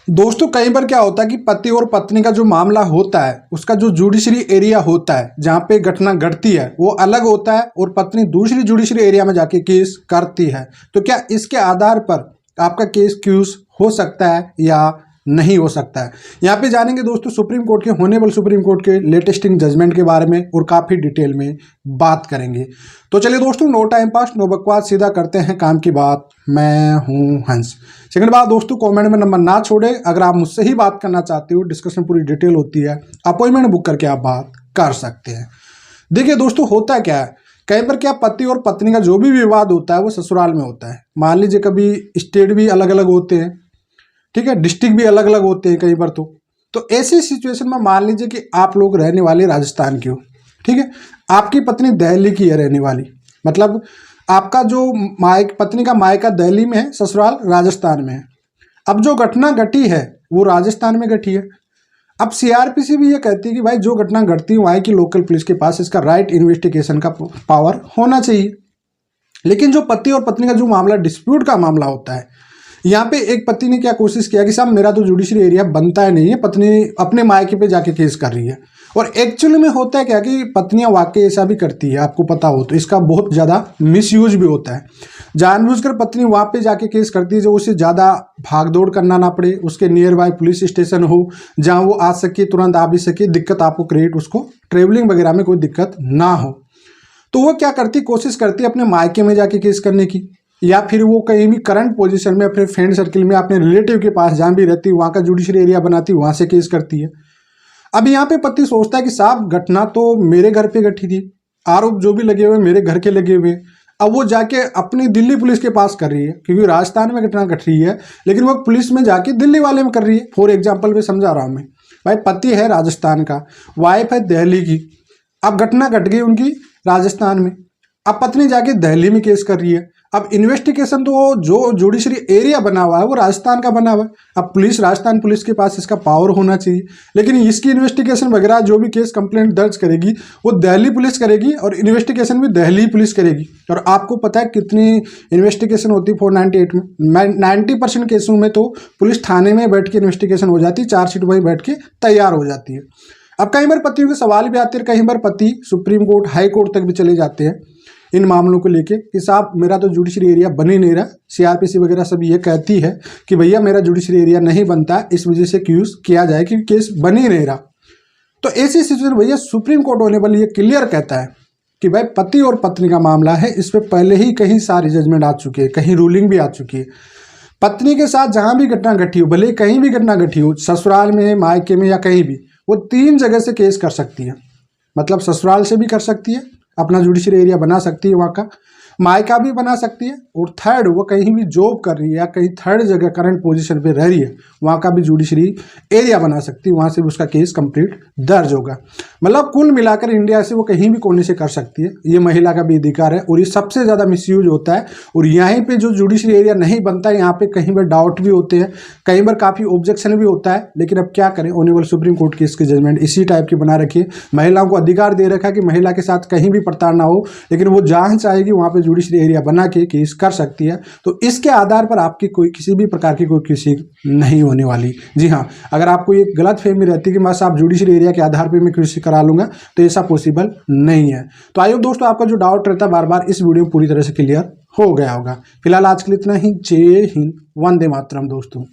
दोस्तों कई बार क्या होता है कि पति और पत्नी का जो मामला होता है उसका जो जुडिशरी एरिया होता है जहाँ पे घटना घटती है वो अलग होता है और पत्नी दूसरी जुडिशरी एरिया में जाके केस करती है। तो क्या इसके आधार पर आपका केस क्यूज हो सकता है या नहीं हो सकता है, यहाँ पे जानेंगे दोस्तों सुप्रीम कोर्ट के होनेबल सुप्रीम कोर्ट के लेटेस्टिंग जजमेंट के बारे में और काफ़ी डिटेल में बात करेंगे। तो चलिए दोस्तों, नो टाइम पास नो बकवास, सीधा करते हैं काम की बात। मैं हूं हंस। सेकंड बात दोस्तों, कमेंट में नंबर ना छोड़े। अगर आप मुझसे ही बात करना चाहते हो, डिस्कशन पूरी डिटेल होती है, अपॉइंटमेंट बुक करके आप बात कर सकते हैं। देखिए दोस्तों, होता क्या है, कई बार क्या पति और पत्नी का जो भी विवाद होता है वो ससुराल में होता है। मान लीजिए कभी स्टेट भी अलग अलग होते हैं, ठीक है, डिस्ट्रिक्ट भी अलग अलग होते हैं कई बार। तो ऐसी सिचुएशन में मान लीजिए कि आप लोग रहने वाले राजस्थान के हो, ठीक है, आपकी पत्नी दिल्ली की है रहने वाली, मतलब आपका जो पत्नी का मायका दिल्ली में है, ससुराल राजस्थान में है। अब जो घटना घटी है वो राजस्थान में घटी है। अब सीआरपीसी भी ये कहती है कि भाई जो घटना घटती है वहाँ की लोकल पुलिस के पास इसका राइट इन्वेस्टिगेशन का पावर होना चाहिए। लेकिन जो पति और पत्नी का जो मामला डिस्प्यूट का मामला होता है, यहाँ पे एक पति ने क्या कोशिश किया कि साहब मेरा तो जुडिशरी एरिया बनता है नहीं है, पत्नी अपने मायके पे जाके केस कर रही है। और एक्चुअली में होता है क्या कि पत्नियां वाकई ऐसा भी करती है, आपको पता हो तो इसका बहुत ज़्यादा मिसयूज भी होता है। जानबूझकर पत्नी वहाँ पे जाके केस करती है जो उसे ज़्यादा भाग दौड़ करना ना पड़े, उसके नियर बाय पुलिस स्टेशन हो जहाँ वो आ सके, तुरंत आ भी सके, दिक्कत आपको क्रिएट, उसको ट्रेवलिंग वगैरह में कोई दिक्कत ना हो। तो वो क्या करती, कोशिश करती है अपने मायके में जाके केस करने की, या फिर वो कहीं भी करंट पोजीशन में अपने फ्रेंड सर्किल में अपने रिलेटिव के पास जहाँ भी रहती है वहाँ का जुडिशरी एरिया बनाती है, वहाँ से केस करती है। अब यहाँ पे पति सोचता है कि साहब घटना तो मेरे घर पे घटी थी, आरोप जो भी लगे हुए मेरे घर के लगे हुए। अब वो जाके अपनी दिल्ली पुलिस के पास कर रही है, क्योंकि राजस्थान में घटना घट रही है, लेकिन वो पुलिस में जाके दिल्ली वाले में कर रही है। फॉर एग्जाम्पल में समझा रहा हूँ मैं, भाई पति है राजस्थान का, वाइफ है दिल्ली की। अब घटना घट गई उनकी राजस्थान में, अब पत्नी जाके दिल्ली में केस कर रही है। अब इन्वेस्टिगेशन तो जो जुडिशरी एरिया बना हुआ है वो राजस्थान का बना हुआ है। अब पुलिस, राजस्थान पुलिस के पास इसका पावर होना चाहिए, लेकिन इसकी इन्वेस्टिगेशन वगैरह जो भी केस कंप्लेंट दर्ज करेगी वो दिल्ली पुलिस करेगी और इन्वेस्टिगेशन भी दिल्ली पुलिस करेगी। और आपको पता है कितनी इन्वेस्टिगेशन होती है 498 में, 90% केसों में तो पुलिस थाने में बैठ के इन्वेस्टिगेशन हो जाती है, चार्जशीट वहीं बैठ के तैयार हो जाती है। अब कई बार पतियों के सवाल भी आते हैं, कई बार पति सुप्रीम कोर्ट, हाई कोर्ट तक भी चले जाते हैं इन मामलों को लेके कि साहब मेरा तो जुडिशरी एरिया बन ही नहीं रहा। सीआरपीसी वगैरह सब ये कहती है कि भैया मेरा जुडिशरी एरिया नहीं बनता, इस वजह से क्यूज किया जाए कि केस बन ही नहीं रहा। तो ऐसी सिचुएशन भैया सुप्रीम कोर्ट होने वाली ये क्लियर कहता है कि भाई पति और पत्नी का मामला है, इस पर पहले ही कहीं सारी जजमेंट आ चुकी है, कहीं रूलिंग भी आ चुकी है। पत्नी के साथ जहाँ भी घटना घटी हो, भले कहीं भी घटना घटी हो, ससुराल में, मायके में या कहीं भी, वो 3 जगह से केस कर सकती है। मतलब ससुराल से भी कर सकती है, अपना जुडिशरी एरिया बना सकती है, वहाँ का मायका भी बना सकती है, और थर्ड वो कहीं भी जॉब कर रही है या कहीं थर्ड जगह करंट पोजीशन पे रह रही है वहाँ का भी जुडिशरी एरिया बना सकती है, वहाँ से भी उसका केस कंप्लीट दर्ज होगा। मतलब कुल मिलाकर इंडिया से वो कहीं भी कोने से कर सकती है, ये महिला का भी अधिकार है। और ये सबसे ज़्यादा मिसयूज होता है। और यहीं पर जो जुडिशरी एरिया नहीं बनता है, यहाँ पर कहीं बार डाउट भी होते हैं, कई बार काफ़ी ऑब्जेक्शन भी होता है। लेकिन अब क्या करें, ऑनरेबल सुप्रीम कोर्ट की इसकी जजमेंट इसी टाइप की बना रखी है। महिलाओं को अधिकार दे रखा है कि महिला के साथ कहीं भी प्रताड़ना हो, लेकिन वो जहाँ चाहेगी वहाँ पे जुडिशरी एरिया बना के केस कर सकती है। तो इसके आधार पर आपकी कोई किसी भी प्रकार की कोई किसी नहीं होने वाली। जी हाँ, अगर आपको ये गलत फहमी रहती है कि बस आप जुडिशरी एरिया के आधार पर मैं कृषि करा लूंगा, तो ऐसा पॉसिबल नहीं है। तो आई होप दोस्तों आपका जो डाउट रहता है बार बार इस वीडियो में पूरी तरह से क्लियर हो गया होगा। फिलहाल आज के लिए इतना ही। जय हिंद, वंदे मातरम दोस्तों।